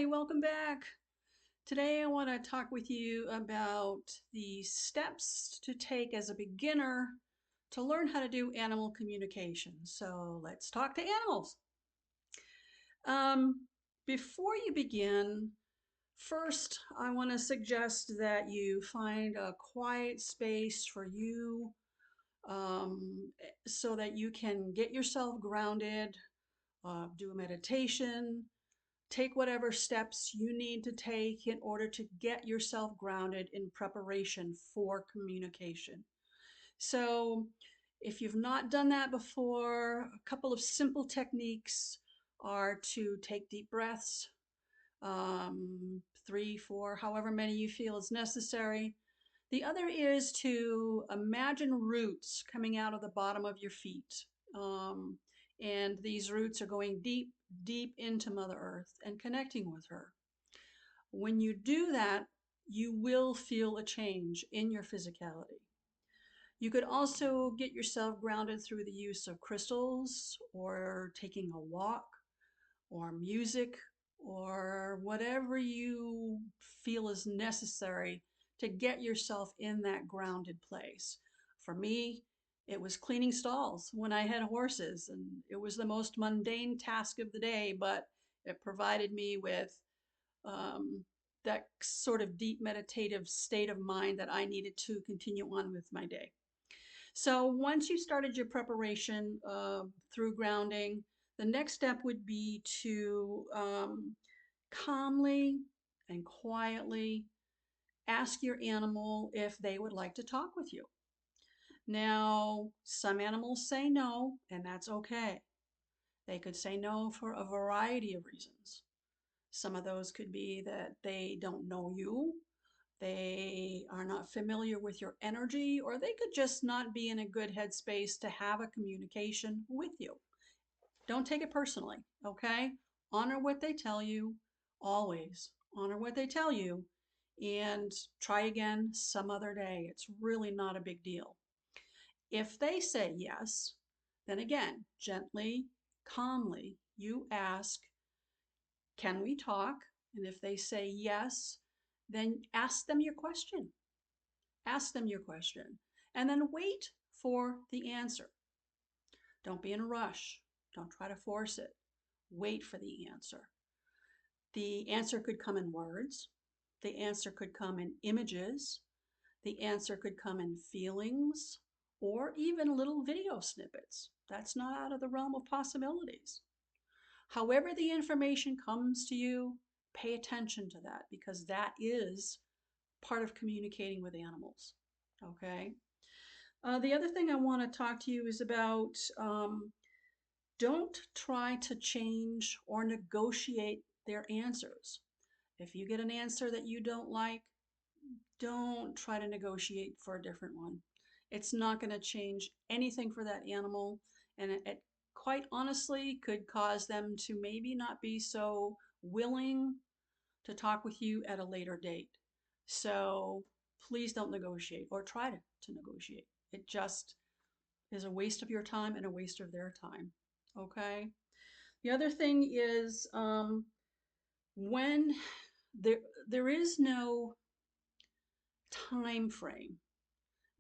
Hi, welcome back. Today I want to talk with you about the steps to take as a beginner to learn how to do animal communication. So let's talk to animals. Um, Before you begin, first I want to suggest that you find a quiet space for you so that you can get yourself grounded, do a meditation, take whatever steps you need to take in order to get yourself grounded in preparation for communication. So, if you've not done that before, a couple of simple techniques are to take deep breaths, three, four, however many you feel is necessary. The other is to imagine roots coming out of the bottom of your feet. Um, and these roots are going deep, deep into Mother Earth and connecting with her. When you do that, you will feel a change in your physicality. You could also get yourself grounded through the use of crystals or taking a walk or music or whatever you feel is necessary to get yourself in that grounded place. For me, it was cleaning stalls when I had horses, and it was the most mundane task of the day, but it provided me with um, that sort of deep meditative state of mind that I needed to continue on with my day. So once you started your preparation through grounding, the next step would be to calmly and quietly ask your animal if they would like to talk with you. Now, some animals say no, and that's okay. They could say no for a variety of reasons. Some of those could be that they don't know you, they are not familiar with your energy, or they could just not be in a good headspace to have a communication with you. Don't take it personally, okay? Honor what they tell you, always. Honor what they tell you, and try again some other day. It's really not a big deal. If they say yes, then again, gently, calmly, you ask, can we talk? And if they say yes, then ask them your question. Ask them your question. And then wait for the answer. Don't be in a rush. Don't try to force it. Wait for the answer. The answer could come in words. The answer could come in images. The answer could come in feelings or even little video snippets. That's not out of the realm of possibilities. However, the information comes to you, pay attention to that because that is part of communicating with animals. Okay. The other thing I want to talk to you is about don't try to change or negotiate their answers. If you get an answer that you don't like, don't try to negotiate for a different one. It's not going to change anything for that animal, and it quite honestly could cause them to maybe not be so willing to talk with you at a later date. So please don't negotiate or try to negotiate. It just is a waste of your time and a waste of their time. Okay. The other thing is when there there is no time frame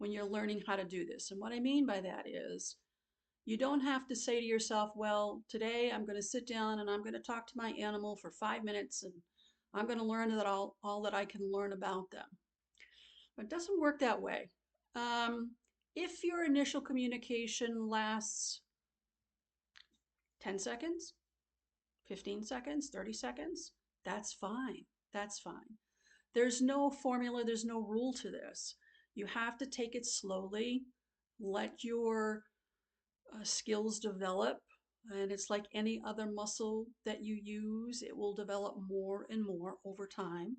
when you're learning how to do this. And what I mean by that is you don't have to say to yourself, well, today I'm going to sit down and I'm going to talk to my animal for 5 minutes and I'm going to learn that all that I can learn about them. But it doesn't work that way. Um, if your initial communication lasts 10 seconds, 15 seconds, 30 seconds, that's fine. That's fine. There's no formula, there's no rule to this. You have to take it slowly, let your skills develop. And it's like any other muscle that you use, it will develop more and more over time,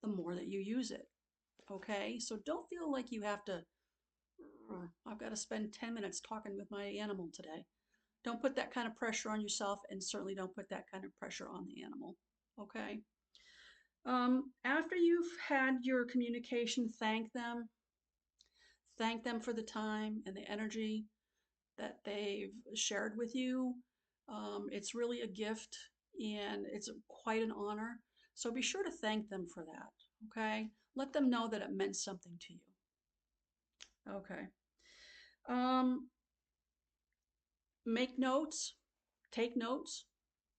the more that you use it. Okay? So don't feel like you have to, I've got to spend 10 minutes talking with my animal today. Don't put that kind of pressure on yourself, and certainly don't put that kind of pressure on the animal. Okay? After you've had your communication, thank them. Thank them for the time and the energy that they've shared with you. It's really a gift and it's quite an honor. So be sure to thank them for that, okay? Let them know that it meant something to you. Okay. Um, Make notes, take notes.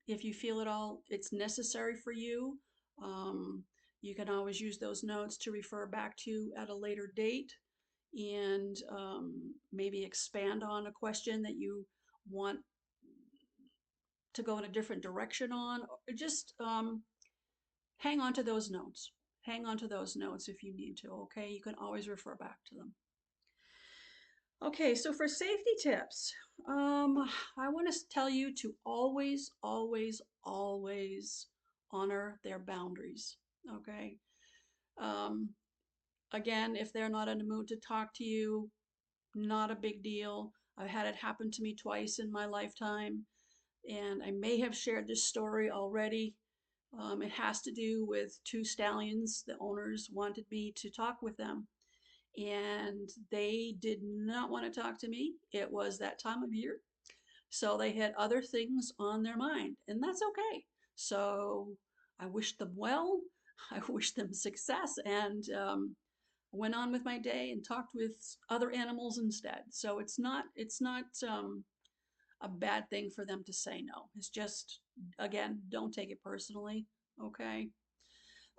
If you feel it's necessary for you, um, you can always use those notes to refer back to at a later date and maybe expand on a question that you want to go in a different direction on. Or just hang on to those notes. Hang on to those notes if you need to, okay? You can always refer back to them. Okay, so for safety tips, I want to tell you to always, always, always honor their boundaries, okay? Um, Again, if they're not in the mood to talk to you, not a big deal. I've had it happen to me twice in my lifetime, and I may have shared this story already. It has to do with two stallions. The owners wanted me to talk with them, and they did not want to talk to me. It was that time of year, so they had other things on their mind, and that's okay. So I wished them well. I wished them success, and went on with my day and talked with other animals instead. So it's not a bad thing for them to say no. It's just, again, don't take it personally. Okay.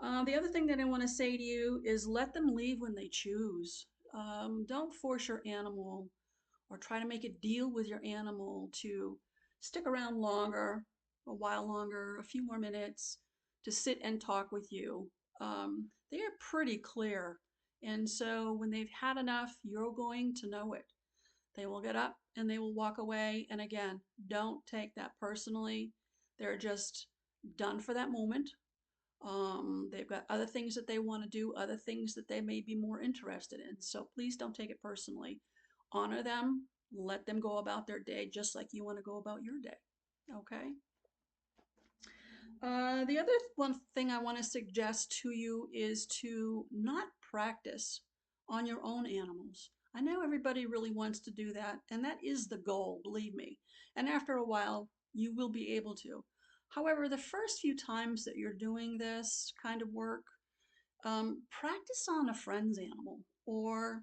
The other thing that I want to say to you is let them leave when they choose. Don't force your animal or try to make a deal with your animal to stick around longer, a while longer, a few more minutes to sit and talk with you. They are pretty clear. And so when they've had enough, you're going to know it. They will get up and they will walk away. And again, don't take that personally. They're just done for that moment. They've got other things that they want to do, other things that they may be more interested in. So please don't take it personally. Honor them, let them go about their day just like you want to go about your day. Okay? The other one thing I want to suggest to you is to not practice on your own animals. I know everybody really wants to do that, and that is the goal, believe me. And after a while, you will be able to. However, the first few times that you're doing this kind of work, practice on a friend's animal or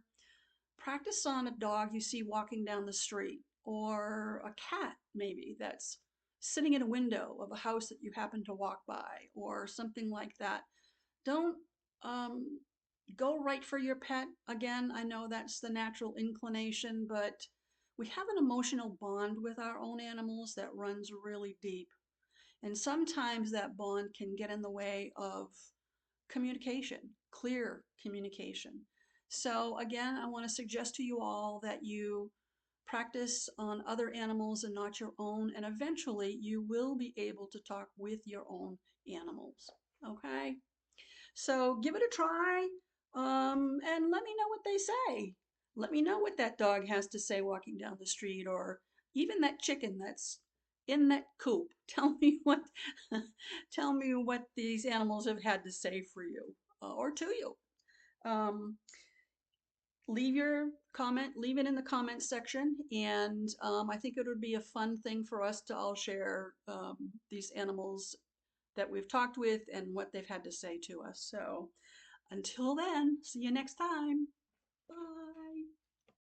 practice on a dog you see walking down the street or a cat maybe that's sitting in a window of a house that you happen to walk by or something like that. Don't um, go right for your pet. Again, I know that's the natural inclination, but we have an emotional bond with our own animals that runs really deep. And sometimes that bond can get in the way of communication, clear communication. So again, I want to suggest to you all that you practice on other animals and not your own, and eventually you will be able to talk with your own animals. Okay? So give it a try, and let me know what they say. Let me know what that dog has to say walking down the street, or even that chicken that's in that coop. Tell me what, tell me what these animals have had to say for you or to you. Um, Leave your comment, leave it in the comment section, and I think it would be a fun thing for us to all share these animals that we've talked with and what they've had to say to us. So until then, see you next time. Bye.